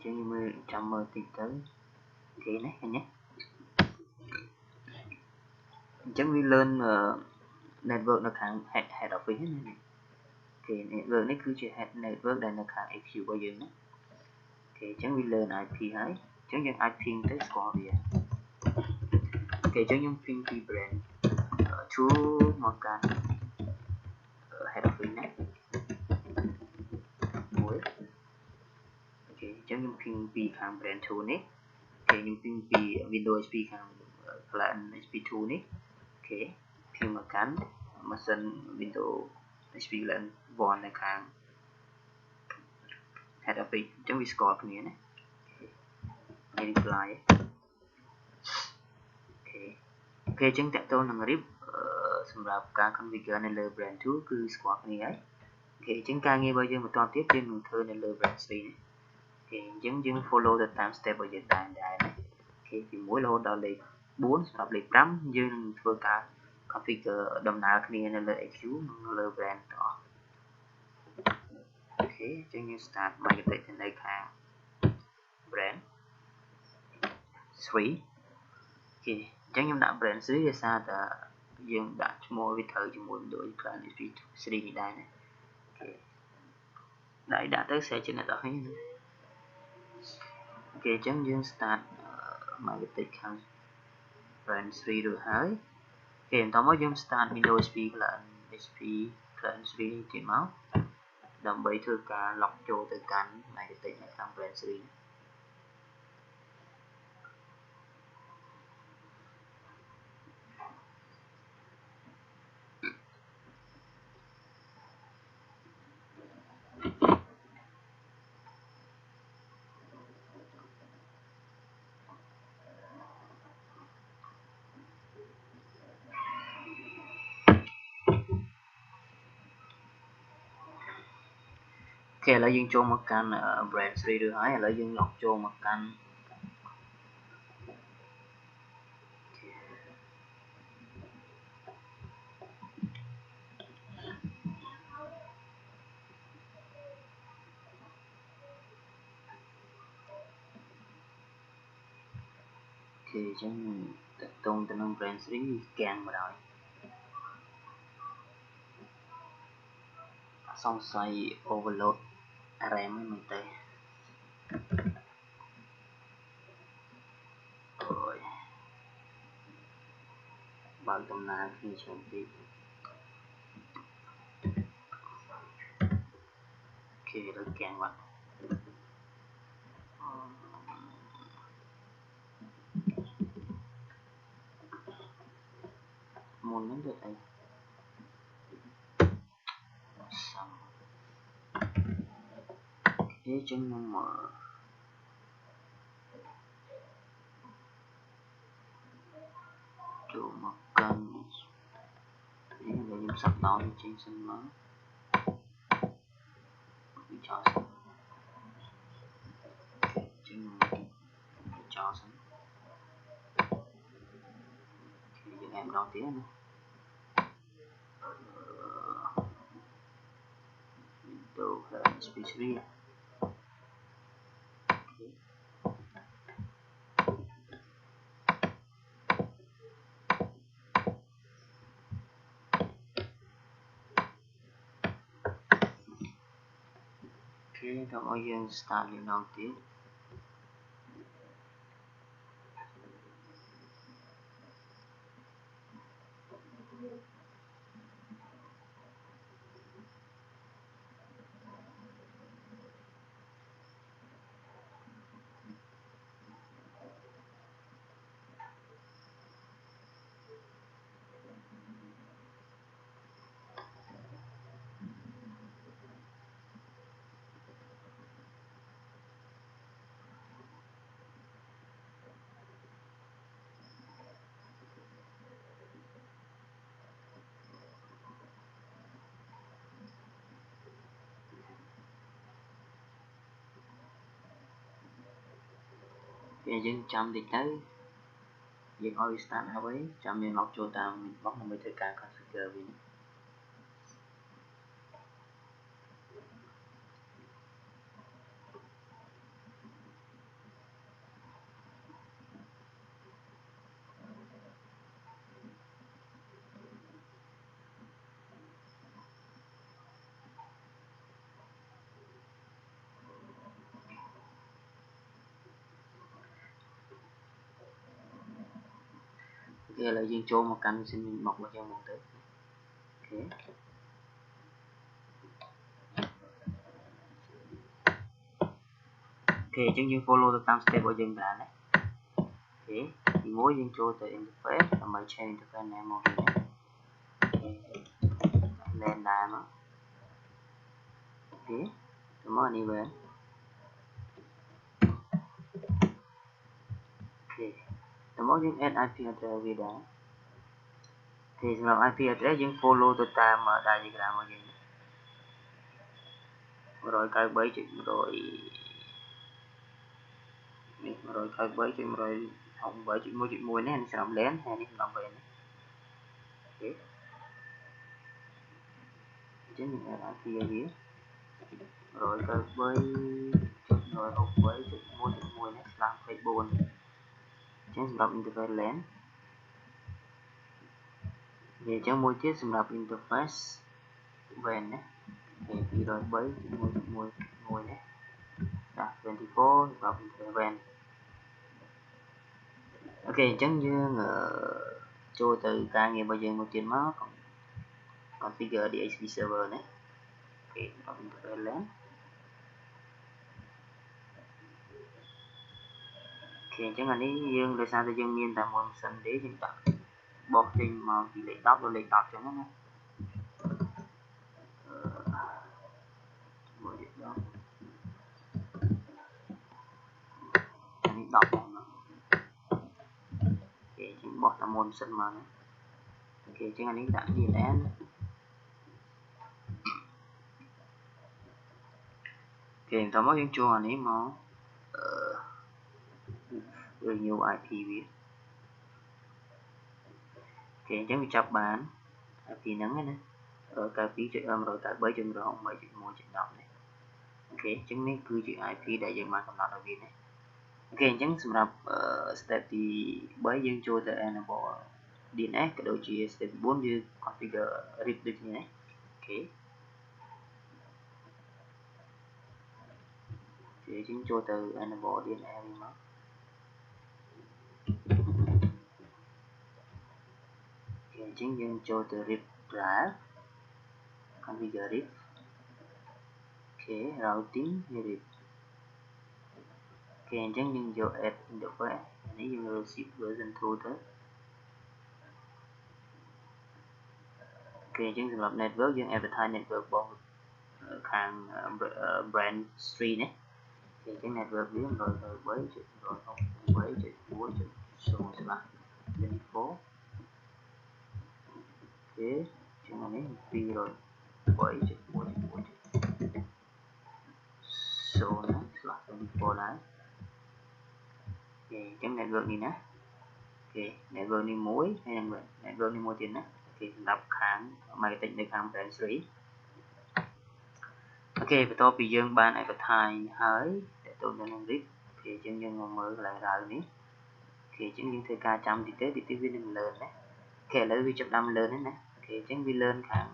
chứ như mưa trăm mơ thì tới thế này anh nhé chẳng vì lên network nó kháng head office này thì network này cứ chỉ head network đây nó kháng HQ bao giờ nữa thì chẳng vì lên IP ấy chẳng những IP tới score gì thì chẳng những ping brand chú một cái head office này cuối chẳng những ping kháng brand two này thì những ping Windows SP kháng client SP2 này ping một cái mà sân Windows SP lên vòn này kháng head office chẳng vì score cái này reply ok chẳng tại tôi là gripសម្រាប់ការ configure នៅលើ brand 2គឺស្គាល់គ្នាហើយអូខេអញ្ចឹងការងាររបស់យើងបន្តទៀតយើងនឹងធ្វើនៅលើ brand 3នេះអូខេអញ្ចឹងយើង follow ទៅតាម step របស់យើងដែរណាអូខេពី1រហូតដល់លេខ4សម្រាប់លេខ5យើងនឹងធ្វើការ configure ដំណើរគ្នានៅលើ HQ និងនៅលើ brand ទាំងអស់អូខេអញ្ចឹងយើង start migrate ទៅនៅខាង brand 3អូខេអញ្ចឹងខ្ញុំដាក់ brand 3ដោយសារតែយើងដាក់ឈ្មោះវាត្រូវជាមួយដូច client SP3 នេះដែរណាអូខេដាក់ទៅ share ជាអ្នកទាំងអស់គ្នាណាអូខេអញ្ចឹងយើង start migrate ខាង brand 3រួចហើយអូខេបន្តមកយើង start Windows SP client SP client 3ទៀតមកដើម្បីធ្វើការ log ចូលទៅកាន់ migrate នៅខាង brand 3អូខេឥឡូវយើងចូលមកកាន់ brand 3រួចហើយឥឡូវយើង log ចូលមកកាន់អូខេអញ្ចឹងតកតងទៅនឹង brand 3 scan មកហើយសង្ស័យ overload RAM ហ្នឹងទៅអូយបើកដំណើរគ្នាច្រើនពេកអូខេដល់ scan បាត់មុនហ្នឹងទៅអីសំអូខេចឹងខ្ញុំចូលមកកាន់នេះខ្ញុំសាប់ដោនចេញសិនមកវាចោលសិនចឹងចោលសិនយើងឯម្ដងទៀតណាទៅSP3ទៅឲ្យយើង start ម្ដងទៀត គេយើងចាំតិចទៅយើងឲ្យ start ហើយចាំយើង log ចូលតាម inbox ដើម្បីធ្វើការ configure វិញ ឥឡូវយើងចូលមកកាន់ machine មករបស់យើងមកទៅអូខេអញ្ចឹងយើង follow ទៅតាម step របស់យើងដែរណាអូខេទី1យើងចូលទៅ interface ដើម្បី change interface name មកវិញណា name ដែរមកអូខេទៅមកនេះវិញអូខេទៅមកយើង add IP address វាដែរអូខេសម្រាប់ IP address យើង follow ទៅតាម diagram របស់យើង193.100 នេះ 193.168.1.1 នេះសម្រាប់ LAN ហើយនេះសម្រាប់ WAN អូខេអញ្ចឹងយើង add IP ឲ្យវា 193.168.1.1 នេះស្លាប់24អញ្ចឹងសម្រាប់ interface LAN វាអញ្ចឹងមួយទៀតសម្រាប់ interface WAN ណា203.1.1នេះដាក់ 24 សម្រាប់ interface WAN អូខេអញ្ចឹងយើងចូលទៅការងាររបស់យើងមួយទៀតមក configure DHCP server ណាអូខេសម្រាប់ interface LAN អូខេអញ្ចឹងអានេះយើងដោយសារតែយើងមានតែមួយម៉ាស៊ីនទេយើងដាក់បោះចេញមកពីលេខ10ដល់លេខ10អញ្ចឹងណាមួយលេខ10អានេះ10ហ្នឹងអូខេអញ្ចឹងបោះតែមួយម៉ាស៊ីនមកណាអូខេអញ្ចឹងអានេះដាក់ DNS អូខេបន្តមកយើងចូលអានេះមកrenew IP វាអូខេអញ្ចឹងវាចាប់បាន IP ហ្នឹងណា192.193.168.1.10នេះអូខេអញ្ចឹងនេះគឺជា IP ដែលយើងបានកំណត់ឲ្យវាណាអូខេអញ្ចឹងសម្រាប់ step ទី3យើងចូលទៅ enable DNS ក៏ដូចជា step ទី4យើង configure RIP ដូចនេះណាអូខេអញ្ចឹងចូលទៅ enable DNS វិញមកអញ្ចឹងយើងចូលទៅ RIP drive configure RIP អូខេ routing RIP អូខេអញ្ចឹងយើងយក add interface នេះយើង receive version 2ទៅអូខេអញ្ចឹងសម្រាប់ network យើង advertise network របស់ខាង brand street ណាអញ្ចឹង network វា 193.168.4.0 ច្បាស់24អូខេជាងនេះ203.1.1.0ណាឆ្លាស់24ដែរអូខេអញ្ចឹង network នេះណាអូខេ network នេះមួយហើយនឹង network នេះមួយទៀតណាអូខេសម្រាប់ខាង marketing នៅខាង brand street អូខេបន្ទាប់ពីយើងបាន advertise ហើយតើតើនឹង RIP អូខេអញ្ចឹងយើងមកមើលកន្លែង route នេះអូខេអញ្ចឹងយើងធ្វើការចាំតិចទៅវានឹង learn ណាអូខេឥឡូវវាចាប់ដើម learn ហើយណាអូខេអញ្ចឹងវា learn ខាង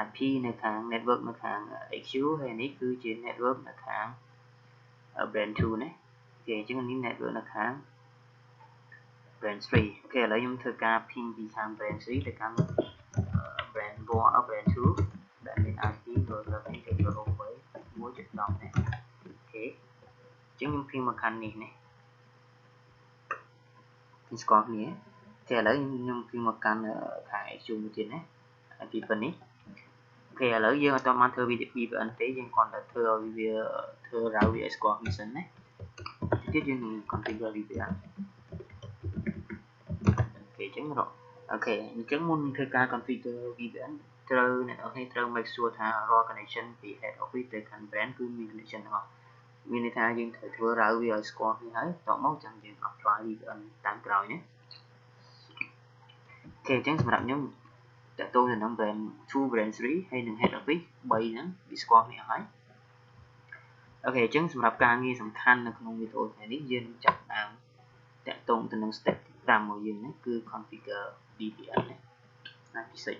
IP នៅខាង network នៅខាង HQ ហើយនេះគឺជា network នៅខាង brand 2ណាអូខេអញ្ចឹងនេះ network នៅខាង brand 3អូខេឥឡូវខ្ញុំធ្វើការ ping ពីខាង brand 3ទៅកាន់ brand 1 brand 2ដែលមាន IP 192.168.1.10ណាអូខេអញ្ចឹងខ្ញុំ ping មកខាងនេះណាខ្ញុំស្គាល់គ្នាអូខេឥឡូវខ្ញុំ ping មកកាន់ខាង HQ មួយទៀតណា IP ប៉ុណ្នេះអូខេឥឡូវយើងអត់បានធ្វើ VPN ទេយើងគ្រាន់តែធ្វើឲ្យវាធ្វើ route វាឲ្យស្គាល់គ្នាសិនណាទៀតយើងនឹង configure VPN អូខេអញ្ចឹងអូខេអញ្ចឹងមុននឹងធ្វើការ configure VPN ត្រូវអ្នកនរគ្នាត្រូវ make sure ថារាល់ connection ពី head office ទៅកាន់ brand គឺមាន connection ទាំងអស់មានន័យថាយើងត្រូវធ្វើ route វាឲ្យស្គាល់គ្នាហើយតមកចាំយើង apply VPN តាមក្រោយណាអូខេអញ្ចឹងសម្រាប់ខ្ញុំតើតើទៅនឹង brand 2 brand 3ហើយនឹង head office 3ហ្នឹងវាស្គាល់គ្នាហើយអូខេអញ្ចឹងសម្រាប់ការងារសំខាន់នៅក្នុងវីដេអូថ្ងៃនេះយើងចាប់ផ្ដើមតាក់ទងទៅនឹង step ទី5របស់យើងណាគឺ configure VPN ណាពិសេស